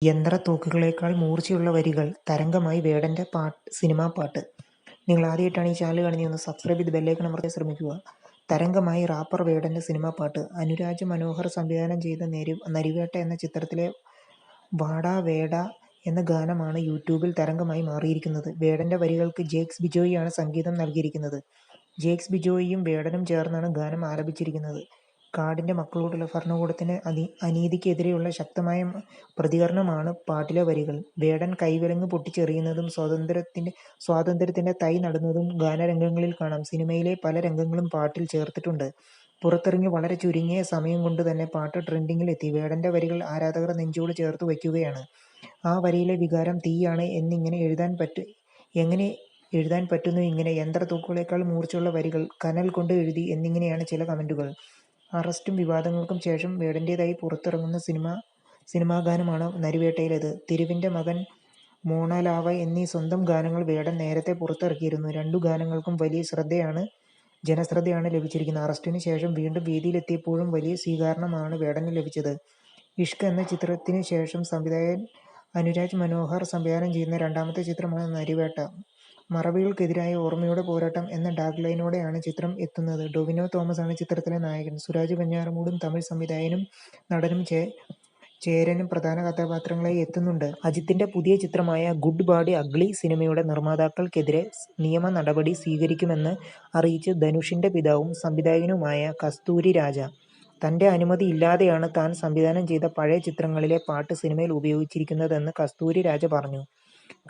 യന്ത്രത്തോക്കുകളേക്കാൾ മൂർച്ചയുള്ള വരികൾ തരംഗമായി വേടന്റെ സിനിമാ പാട്ട്. നിങ്ങൾ ആദ്യമായിട്ടാണ് ഈ ചാനൽ കാണുന്നതെങ്കിൽ ഒന്ന് സബ്സ്ക്രൈബ് ചെയ്ത് ബെല്ലൈക്കൺ അമർത്താൻ ശ്രമിക്കുക. തരംഗമായി റാപ്പർ വേടന്റെ സിനിമാ പാട്ട്. അനുരാജ് മനോഹർ സംവിധാനം ചെയ്ത നരിവേട്ട എന്ന ചിത്രത്തിലെ വാടാ വേടാ എന്ന ഗാനമാണ് യൂട്യൂബിൽ തരംഗമായി മാറിയിരിക്കുന്നത്. വേടന്റെ വരികൾക്ക് ജേക്സ് ബിജോയിയാണ് സംഗീതം നൽകിയിരിക്കുന്നത്. ജേക്സ് ബിജോയിയും വേടനും ചേർന്നാണ് ഗാനം ആലപിച്ചിരിക്കുന്നത്. കാടിന്റെ മക്കളോടുള്ള ഭരണകൂടത്തിന്റെ അനീതിക്കെതിരെയുള്ള ശക്തമായ പ്രതികരണമാണ് പാട്ടിലെ വരികൾ. വേടൻ കൈവിലങ്ങ് പൊട്ടിച്ചെറിയുന്നതും സ്വാതന്ത്ര്യത്തിന്റെ തൈ നടുന്നതും ഗാനരംഗങ്ങളിൽ കാണാം. സിനിമയിലെ പല രംഗങ്ങളും പാട്ടിൽ ചേർത്തിട്ടുണ്ട്. പുറത്തിറങ്ങി വളരെ ചുരുങ്ങിയ സമയം കൊണ്ട് തന്നെ പാട്ട് ട്രെൻഡിങ്ങിൽ എത്തി. വേടന്റെ വരികൾ ആരാധകർ നെഞ്ചോട് ചേർത്ത് വയ്ക്കുകയാണ്. ആ വരിയിലെ വികാരം തീയാണ് എങ്ങനെ എഴുതാൻ പറ്റുന്നു ഇങ്ങനെ യന്ത്രത്തോക്കുകളേക്കാൾ മൂർച്ചയുള്ള വരികൾ കനൽ കൊണ്ട് എഴുതി എന്നിങ്ങനെയാണ് ചില കമന്റുകൾ. അറസ്റ്റും വിവാദങ്ങൾക്കും ശേഷം വേടന്റേതായി പുറത്തിറങ്ങുന്ന സിനിമാ ഗാനമാണ് നരിവേട്ടയിലേത്. തെരുവിന്റെ മകൻ, മോണലാവ എന്നീ സ്വന്തം ഗാനങ്ങൾ വേടൻ നേരത്തെ പുറത്തിറക്കിയിരുന്നു. രണ്ടു ഗാനങ്ങൾക്കും വലിയ ജനശ്രദ്ധയാണ് ലഭിച്ചിരിക്കുന്നത്. അറസ്റ്റിന് ശേഷം വീണ്ടും വേദിയിലെത്തിയപ്പോഴും വലിയ സ്വീകരണമാണ് വേടന് ലഭിച്ചത്. ഇഷ്ക് എന്ന ചിത്രത്തിന് ശേഷം സംവിധായകൻ അനുരാജ് മനോഹർ സംവിധാനം ചെയ്യുന്ന രണ്ടാമത്തെ ചിത്രമാണ് നരിവേട്ട. മറവികൾക്കെതിരായ ഓർമ്മയുടെ പോരാട്ടം എന്ന ടാഗ് ലൈനോടെയാണ് ചിത്രം എത്തുന്നത്. ടൊവിനോ തോമസ് ആണ് ചിത്രത്തിലെ നായകൻ. സുരാജ് വെഞ്ഞാറമൂടും തമിഴ് സംവിധായകനും നടനും ചേരനും പ്രധാന കഥാപാത്രങ്ങളായി എത്തുന്നുണ്ട്. അജിത്തിന്റെ പുതിയ ചിത്രമായ ഗുഡ് ബാഡ് അഗ്ലി സിനിമയുടെ നിർമ്മാതാക്കൾക്കെതിരെ നിയമ നടപടി സ്വീകരിക്കുമെന്ന് അറിയിച്ച് ധനുഷിന്റെ പിതാവും സംവിധായകനുമായ കസ്തൂരി രാജ. തന്റെ അനുമതി ഇല്ലാതെയാണ് താൻ സംവിധാനം ചെയ്ത പഴയ ചിത്രങ്ങളിലെ പാട്ട് സിനിമയിൽ ഉപയോഗിച്ചിരിക്കുന്നതെന്ന് കസ്തൂരി രാജ പറഞ്ഞു.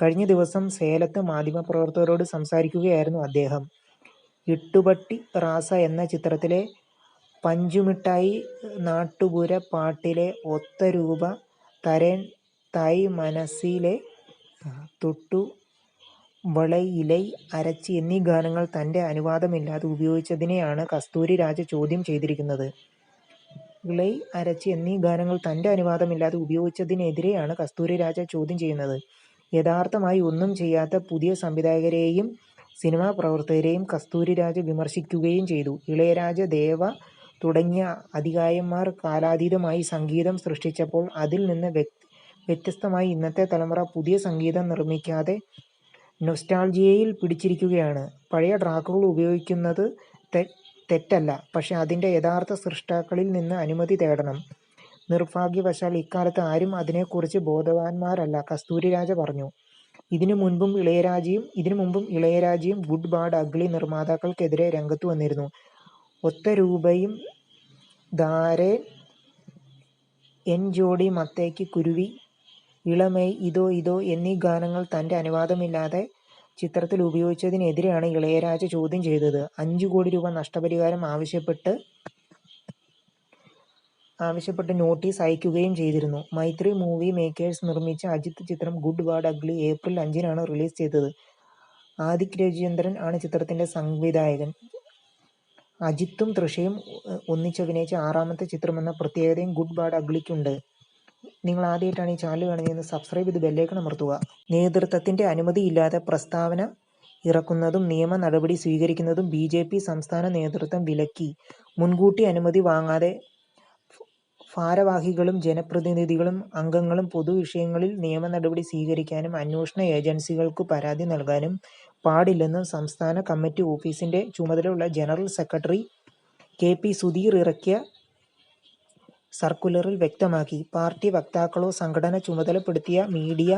കഴിഞ്ഞ ദിവസം സേലത്ത് മാധ്യമപ്രവർത്തകരോട് സംസാരിക്കുകയായിരുന്നു അദ്ദേഹം. ഇട്ടുപട്ടി റാസ എന്ന ചിത്രത്തിലെ പഞ്ചുമിഠായി നാട്ടുപുര പാട്ടിലെ ഒത്ത രൂപ, തരേൻ തായ് മനസ്സിലെ, തൊട്ടു വളയിലൈ അരച്ചി എന്നീ ഗാനങ്ങൾ തന്റെ അനുവാദമില്ലാതെ ഉപയോഗിച്ചതിനെയാണ് കസ്തൂരി രാജ ചോദ്യം ചെയ്തിരിക്കുന്നത്. ഇളൈ അരച്ചി എന്നീ ഗാനങ്ങൾ തന്റെ അനുവാദമില്ലാതെ ഉപയോഗിച്ചതിനെതിരെയാണ് കസ്തൂരി രാജ ചോദ്യം ചെയ്യുന്നത്. യഥാർത്ഥമായി ഒന്നും ചെയ്യാത്ത പുതിയ സംവിധായകരെയും സിനിമാ പ്രവർത്തകരെയും കസ്തൂരി രാജ വിമർശിക്കുകയും ചെയ്തു. ഇളയരാജ, ദേവ തുടങ്ങിയ അതികായന്മാർ കാലാതീതമായി സംഗീതം സൃഷ്ടിച്ചപ്പോൾ അതിൽ നിന്ന് വ്യത്യസ്തമായി ഇന്നത്തെ തലമുറ പുതിയ സംഗീതം നിർമ്മിക്കാതെ നൊസ്റ്റാൾജിയയിൽ പിടിച്ചിരിക്കുകയാണ്. പഴയ ട്രാക്കുകൾ ഉപയോഗിക്കുന്നത് തെറ്റല്ല, പക്ഷെ അതിന്റെ യഥാർത്ഥ സൃഷ്ടാക്കളിൽ നിന്ന് അനുമതി തേടണം. നിർഭാഗ്യവശാൽ ഇക്കാലത്ത് ആരും അതിനെക്കുറിച്ച് ബോധവാന്മാരല്ല, കസ്തൂരി രാജ പറഞ്ഞു. ഇതിനു മുമ്പും ഇളയരാജയും ഗുഡ് ബാഡ് അഗ്ലി നിർമ്മാതാക്കൾക്കെതിരെ രംഗത്തു വന്നിരുന്നു. ഒത്ത രൂപയും ധാരേൻ, എൻ ജോഡി മത്തേക്ക് കുരുവി, ഇളമൈ ഇതോ ഇതോ എന്നീ ഗാനങ്ങൾ തന്റെ അനുവാദമില്ലാതെ ചിത്രത്തിൽ ഉപയോഗിച്ചതിനെതിരെയാണ് ഇളയരാജ ചോദ്യം ചെയ്തത്. 5 കോടി രൂപ നഷ്ടപരിഹാരം ആവശ്യപ്പെട്ട് നോട്ടീസ് അയക്കുകയും ചെയ്തിരുന്നു. മൈത്രി മൂവി മേക്കേഴ്സ് നിർമ്മിച്ച അജിത്ത് ചിത്രം ഗുഡ് ബാഡ് അഗ്ലി ഏപ്രിൽ 5-നാണ് റിലീസ് ചെയ്തത്. ആദിക് രവിചന്ദ്രൻ ആണ് ചിത്രത്തിന്റെ സംവിധായകൻ. അജിത്തും തൃഷയും ഒന്നിച്ചഭിനയിച്ച 6ാമത്തെ ചിത്രമെന്ന പ്രത്യേകതയും ഗുഡ് ബാഡ് അഗ്ലിക്കുണ്ട്. നിങ്ങൾ ആദ്യമായിട്ടാണ് ഈ ചാനൽ കാണുന്നതെന്ന് സബ്സ്ക്രൈബ് ചെയ്ത് ബെല്ലൈക്കൺ അമർത്തുക. നേതൃത്വത്തിന്റെ അനുമതിയില്ലാതെ പ്രസ്താവന ഇറക്കുന്നതും നിയമ നടപടി സ്വീകരിക്കുന്നതും BJP സംസ്ഥാന നേതൃത്വം വിലക്കി. മുൻകൂട്ടി അനുമതി വാങ്ങാതെ ഭാരവാഹികളും ജനപ്രതിനിധികളും അംഗങ്ങളും പൊതുവിഷയങ്ങളിൽ നിയമ നടപടി സ്വീകരിക്കാനും അന്വേഷണ ഏജൻസികൾക്കു പരാതി നൽകാനും പാടില്ലെന്നും സംസ്ഥാന കമ്മിറ്റി ഓഫീസിന്റെ ചുമതലയുള്ള ജനറൽ സെക്രട്ടറി KP സുധീർ ഇറക്കിയ സർക്കുലറിൽ വ്യക്തമാക്കി. പാർട്ടി വക്താക്കളോ സംഘടന ചുമതലപ്പെടുത്തിയ മീഡിയ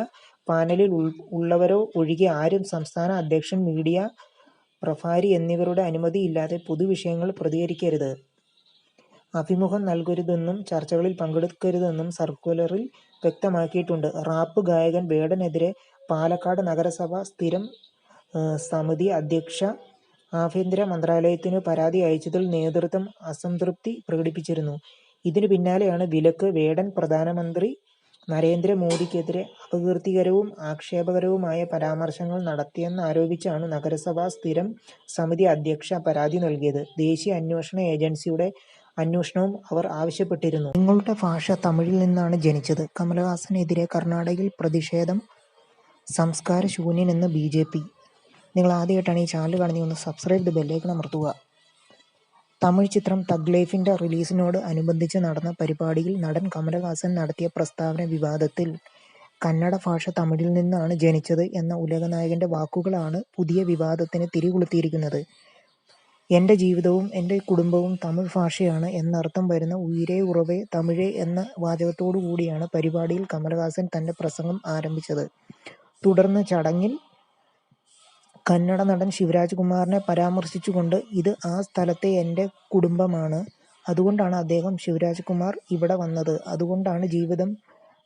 പാനലിൽ ഉള്ളവരോ ഒഴികെ ആരും സംസ്ഥാന അധ്യക്ഷൻ, മീഡിയ പ്രഭാരി എന്നിവരുടെ അനുമതിയില്ലാതെ പൊതുവിഷയങ്ങൾ പ്രതികരിക്കരുത്. അഭിമുഖം നൽകരുതെന്നും ചർച്ചകളിൽ പങ്കെടുക്കരുതെന്നും സർക്കുലറിൽ വ്യക്തമാക്കിയിട്ടുണ്ട്. റാപ്പ് ഗായകൻ വേടനെതിരെ പാലക്കാട് നഗരസഭ സ്ഥിരം സമിതി അധ്യക്ഷ ആഭ്യന്തര മന്ത്രാലയത്തിനു പരാതി അയച്ചതിൽ നേതൃത്വം അസംതൃപ്തി പ്രകടിപ്പിച്ചിരുന്നു. ഇതിനു പിന്നാലെയാണ് വിലക്ക്. വേടൻ പ്രധാനമന്ത്രി നരേന്ദ്രമോദിക്കെതിരെ അപകീർത്തികരവും ആക്ഷേപകരവുമായ പരാമർശങ്ങൾ നടത്തിയെന്നാരോപിച്ചാണ് നഗരസഭാ സ്ഥിരം സമിതി അധ്യക്ഷ പരാതി നൽകിയത്. ദേശീയ അന്വേഷണ ഏജൻസിയുടെ അന്വേഷണവും അവർ ആവശ്യപ്പെട്ടിരുന്നു. നിങ്ങളുടെ ഭാഷ തമിഴിൽ നിന്നാണ് ജനിച്ചത്. കമൽഹാസനെതിരെ കർണാടകയിൽ പ്രതിഷേധം. സംസ്കാരശൂന്യനെന്ന് BJP. നിങ്ങൾ ആദ്യമായിട്ടാണ് ഈ ചാനൽ കാണുന്നതെങ്കിൽ ഒന്ന് സബ്സ്ക്രൈബ് ചെയ്ത് ബെല്ലൈക്കൺ അമർത്തുക. തമിഴ് ചിത്രം തഗ് ലൈഫിന്റെ റിലീസിനോട് അനുബന്ധിച്ച് നടന്ന പരിപാടിയിൽ നടൻ കമൽഹാസൻ നടത്തിയ പ്രസ്താവന വിവാദത്തിൽ. കന്നഡ ഭാഷ തമിഴിൽ നിന്നാണ് ജനിച്ചത് എന്ന ഉലകനായകന്റെ വാക്കുകളാണ് പുതിയ വിവാദത്തിന് തിരികൊളുത്തിയിരിക്കുന്നത്. എന്റെ ജീവിതവും എന്റെ കുടുംബവും തമിഴ് ഭാഷയാണ് എന്നർത്ഥം വരുന്ന ഉയിരേ ഉറവേ തമിഴേ എന്ന വാചകത്തോടുകൂടിയാണ് പരിപാടിയിൽ കമലഹാസൻ തന്റെ പ്രസംഗം ആരംഭിച്ചത്. തുടർന്ന് ചടങ്ങിൽ കന്നഡ നടൻ ശിവരാജ് കുമാറിനെ പരാമർശിച്ചുകൊണ്ട് ഇത് ആ സ്ഥലത്തെ എന്റെ കുടുംബമാണ്, അതുകൊണ്ടാണ് അദ്ദേഹം ശിവരാജ് കുമാർ ഇവിടെ വന്നത്, അതുകൊണ്ടാണ് ജീവിതം,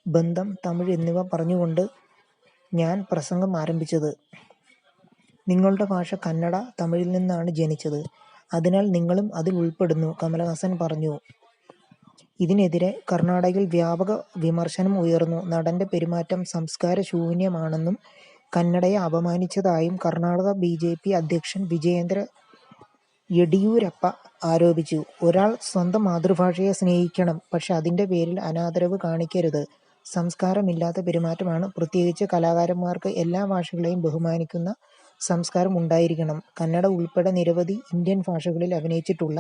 ബന്ധം, തമിഴ് എന്നിവ പറഞ്ഞുകൊണ്ട് ഞാൻ പ്രസംഗം ആരംഭിച്ചത്. നിങ്ങളുടെ ഭാഷ കന്നഡ തമിഴിൽ നിന്നാണ് ജനിച്ചത്, അതിനാൽ നിങ്ങളും അതിൽ ഉൾപ്പെടുന്നു, കമലഹാസൻ പറഞ്ഞു. ഇതിനെതിരെ കർണാടകയിൽ വ്യാപക വിമർശനം ഉയർന്നു. നടന്റെ പെരുമാറ്റം സംസ്കാരശൂന്യമാണെന്നും കന്നഡയെ അപമാനിച്ചതായും കർണാടക ബിജെപി അധ്യക്ഷൻ വിജയേന്ദ്ര യെഡിയൂരപ്പ ആരോപിച്ചു. ഒരാൾ സ്വന്തം മാതൃഭാഷയെ സ്നേഹിക്കണം, പക്ഷെ അതിന്റെ പേരിൽ അനാദരവ് കാണിക്കരുത്. സംസ്കാരമില്ലാത്ത പെരുമാറ്റമാണ്. പ്രത്യേകിച്ച് കലാകാരന്മാർക്ക് എല്ലാ ഭാഷകളെയും ബഹുമാനിക്കുന്ന സംസ്കാരം ഉണ്ടായിരിക്കണം. കന്നഡ ഉൾപ്പെടെ നിരവധി ഇന്ത്യൻ ഭാഷകളിൽ അഭിനയിച്ചിട്ടുള്ള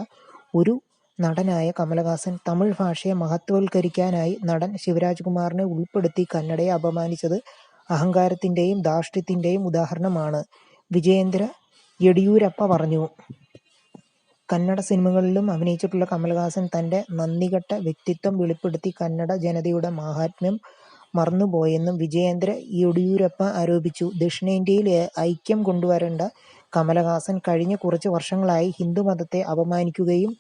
ഒരു നടനായ കമലഹാസൻ തമിഴ് ഭാഷയെ മഹത്വവൽക്കരിക്കാനായി നടൻ ശിവരാജ് കുമാറിനെ ഉൾപ്പെടുത്തി കന്നഡയെ അപമാനിച്ചത് അഹങ്കാരത്തിന്റെയും ധാർഷ്ട്യത്തിന്റെയും ഉദാഹരണമാണ്, വിജയേന്ദ്ര യെഡിയൂരപ്പ പറഞ്ഞു. കന്നഡ സിനിമകളിലും അഭിനയിച്ചിട്ടുള്ള കമലഹാസൻ തന്റെ നന്ദികെട്ട വ്യക്തിത്വം വെളിപ്പെടുത്തി കന്നഡ ജനതയുടെ മാഹാത്മ്യം മറന്നുപോയെന്നും വിജയേന്ദ്ര യെഡിയൂരപ്പ ആരോപിച്ചു. ദക്ഷിണേന്ത്യയിൽ ഐക്യം കൊണ്ടുവരേണ്ട കമലഹാസൻ കഴിഞ്ഞ കുറച്ച് വർഷങ്ങളായി ഹിന്ദുമതത്തെ അപമാനിക്കുകയും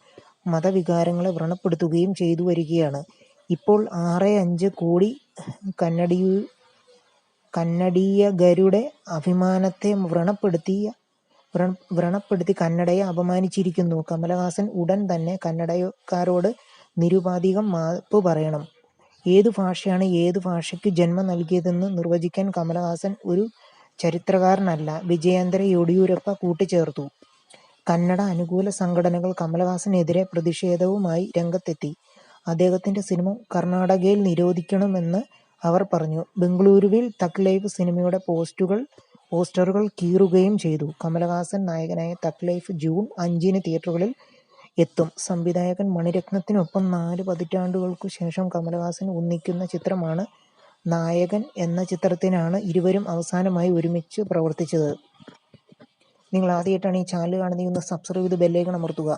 മതവികാരങ്ങളെ വ്രണപ്പെടുത്തുകയും ചെയ്തുവരികയാണ്. ഇപ്പോൾ 6.5 കോടി കന്നഡീയരുടെ അഭിമാനത്തെ വ്രണപ്പെടുത്തി കന്നഡയെ അപമാനിച്ചിരിക്കുന്നു. കമലഹാസൻ ഉടൻ തന്നെ കന്നഡക്കാരോട് നിരുപാധികം മാപ്പ് പറയണം. ഏതു ഭാഷയാണ് ഏതു ഭാഷയ്ക്കു ജന്മം നൽകിയതെന്ന് നിർവചിക്കാൻ കമലഹാസൻ ഒരു ചരിത്രകാരനല്ല, വിജയേന്ദ്ര യെഡിയൂരപ്പ കൂട്ടിച്ചേർത്തു. കന്നഡ അനുകൂല സംഘടനകൾ കമലഹാസനെതിരെ പ്രതിഷേധവുമായി രംഗത്തെത്തി. അദ്ദേഹത്തിന്റെ സിനിമ കർണാടകയിൽ നിരോധിക്കണമെന്ന് അവർ പറഞ്ഞു. ബംഗളൂരുവിൽ തഗ് ലൈഫ് സിനിമയുടെ പോസ്റ്ററുകൾ കീറുകയും ചെയ്തു. കമലഹാസൻ നായകനായ തഗ് ലൈഫ് ജൂൺ 5-ന് തിയേറ്ററുകളിൽ എത്തും. സംവിധായകൻ മണിരത്നത്തിനൊപ്പം 4 പതിറ്റാണ്ടുകൾക്കു ശേഷം കമലഹാസൻ ഒന്നിക്കുന്ന ചിത്രമാണ് നായകൻ. എന്ന ചിത്രത്തിനാണ് ഇരുവരും അവസാനമായി ഒരുമിച്ച് പ്രവർത്തിച്ചത്. നിങ്ങൾ ആദ്യമായിട്ടാണ് ഈ ചാനൽ കാണുന്നതെങ്കിൽ ഒന്ന് സബ്സ്ക്രൈബ് ചെയ്ത് ബെല്ലൈക്കൺ അമർത്തുക.